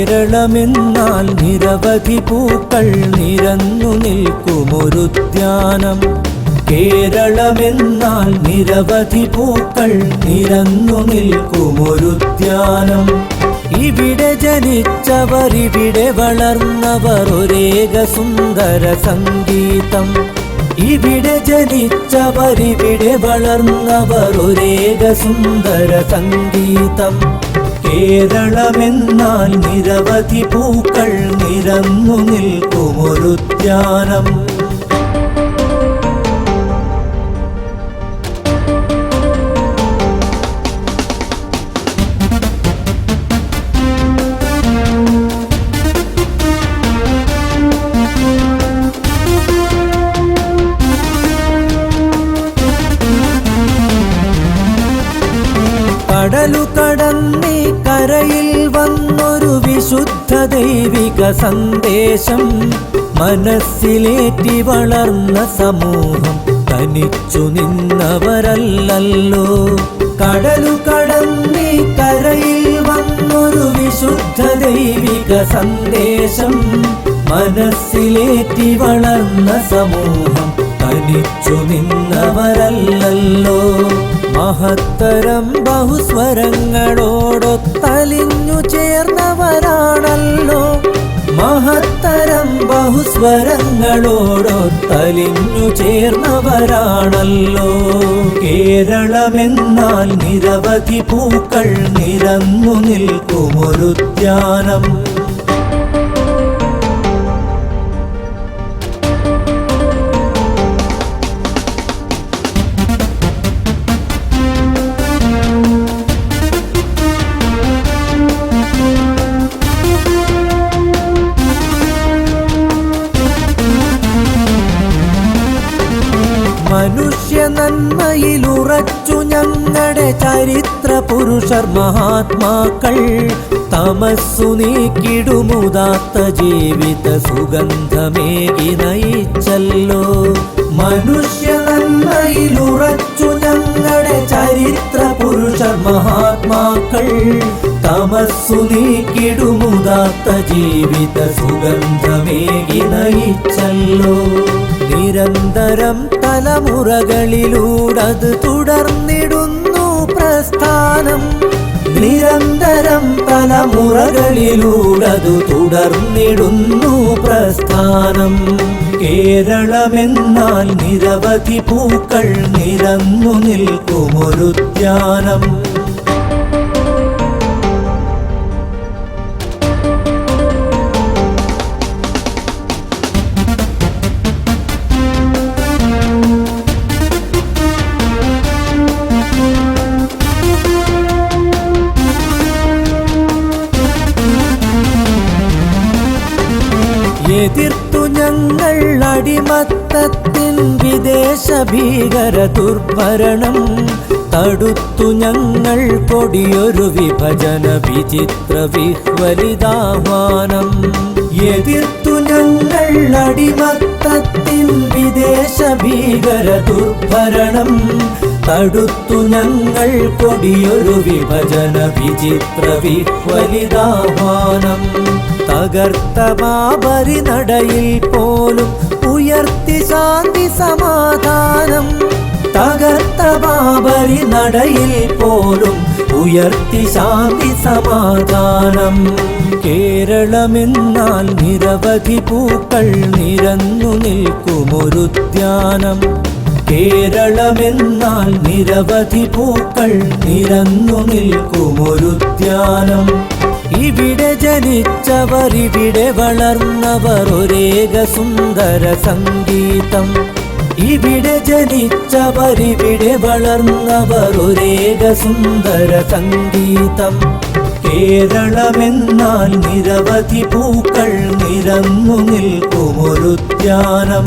കേരളമെന്നാൽ നിരവധി പൂക്കൾ നിരന്നു നിൽക്കുമൊരുദ്യാനം. കേരളമെന്നാൽ നിരവധി പൂക്കൾ നിരന്നു നിൽക്കുമൊരുദ്യാനം. ഇവിടെ ജനിച്ചവർ, ഇവിടെ വളർന്നവർ, ഒരേക സുന്ദര സംഗീതം. ഇവിടെ ജനിച്ചവർ, ഇവിടെ വളർന്നവർ, ഒരേക സുന്ദര സംഗീതം. കേരളമെന്നാൽ നിരവധി പൂക്കൾ നിരന്നു നിൽക്കുമൊരുദ്യാനം. കടലു കടന്നീ കരയിൽ വന്നൊരു വിശുദ്ധ ദൈവിക സന്ദേശം. മനസ്സിലേറ്റി വളർന്ന സമൂഹം തനിച്ചു നിന്നവരല്ലല്ലോ. കടലു കടന്നീ കരയിൽ വന്നൊരു വിശുദ്ധ ദൈവിക സന്ദേശം. മനസ്സിലേറ്റി വളർന്ന സമൂഹം തനിച്ചു നിന്നവരല്ലല്ലോ. മഹത്തരം ബഹുസ്വരങ്ങളോടൊത്തലിഞ്ഞു ചേർന്നവരാണല്ലോ. മഹത്തരം ബഹുസ്വരങ്ങളോടൊത്തലിഞ്ഞു ചേർന്നവരാണല്ലോ. കേരളമെന്നാൽ നിരവധി പൂക്കൾ നിരന്നു നിൽക്കുമൊരുദ്യാനം. മനുഷ്യ നന്മയിലുറച്ചു ഞങ്ങളുടെ ചരിത്ര പുരുഷർ മഹാത്മാക്കൾ. തമസ്സു നീക്കിടുമുദാത്ത ജീവിത സുഗന്ധമേകി നയിച്ചല്ലോ. മനുഷ്യ നന്മയിലുറച്ചു ഞങ്ങളുടെ ചരിത്ര പുരുഷർ മഹാത്മാക്കൾ. തമസ്സു നീക്കിടുമുദാത്ത ജീവിത സുഗന്ധമേകി നയിച്ചല്ലോ. നിരന്തരം തലമുറകളിലൂടത് തുടർന്നിടുന്നു പ്രസ്ഥാനം. നിരന്തരം തലമുറകളിലൂടത് തുടർന്നിടുന്നു പ്രസ്ഥാനം. കേരളമെന്നാൽ നിരവധി പൂക്കൾ നിരന്നു നിൽക്കുമൊരുദ്യാനം. എതിർത്തു ഞങ്ങൾ അടിമത്തത്തിൻ വിദേശ ഭീകര ദുർഭരണം. തടുത്തു ഞങ്ങൾ കൊടിയൊരു വിഭജന വിചിത്ര വിഹ്വലിതാഹ്വാനം. എതിർത്തു ഞങ്ങൾ അടിമത്തത്തിൻ വിദേശ ഭീകര ദുർഭരണം. തടുത്തു ഞങ്ങൾ കൊടിയൊരു വിഭജന വിചിത്ര വിഹ്വലിതാഹ്വാനം. തകർത്ത ബാബരി നടയിൽ പോലും ഉയർത്തി ശാന്തി സമാധാനം. തകർത്ത ബാബരി നടയിൽ പോലും ഉയർത്തി ശാന്തി സമാധാനം. കേരളമെന്നാൽ നിരവധി പൂക്കൾ നിരന്നു നിൽക്കുമൊരുദ്യാനം. കേരളമെന്നാൽ നിരവധി പൂക്കൾ നിരന്നു നിൽക്കുമൊരുദ്യാനം. ഇവിടെ ജനിച്ചവർ, ഇവിടെ വളർന്നവർ, ഒരേക സുന്ദര സംഗീതം. ഇവിടെ ജനിച്ചവർ, ഇവിടെ വളർന്നവർ, ഒരേക സുന്ദര സംഗീതം. കേരളമെന്നാൽ നിരവധി പൂക്കൾ നിരന്നു നിൽക്കുമൊരുദ്യാനം.